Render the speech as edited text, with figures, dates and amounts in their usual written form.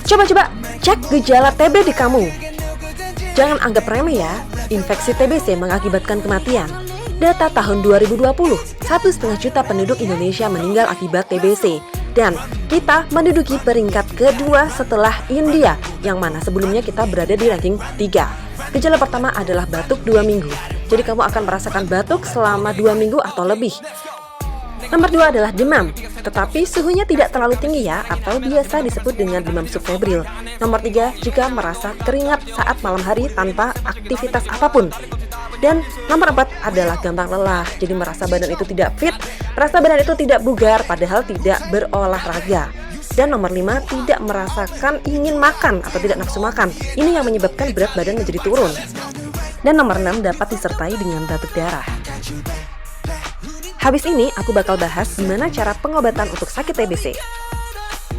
Coba-coba cek gejala TB di kamu. Jangan anggap remeh ya, infeksi TBC mengakibatkan kematian. Data tahun 2020, 1,5 juta penduduk Indonesia meninggal akibat TBC. Dan kita menduduki peringkat kedua setelah India, yang mana sebelumnya kita berada di ranking 3. Gejala pertama adalah batuk 2 minggu. Jadi kamu akan merasakan batuk selama 2 minggu atau lebih. Nomor 2 adalah demam, tetapi suhunya tidak terlalu tinggi ya, atau biasa disebut dengan demam subfebril. Nomor 3, jika merasa keringat saat malam hari tanpa aktivitas apapun. Dan nomor 4 adalah gampang lelah, jadi merasa badan itu tidak fit, merasa badan itu tidak bugar padahal tidak berolahraga. Dan nomor 5, tidak merasakan ingin makan atau tidak nafsu makan. Ini yang menyebabkan berat badan menjadi turun. Dan nomor 6 dapat disertai dengan batuk darah. Habis ini aku bakal bahas gimana cara pengobatan untuk sakit TBC.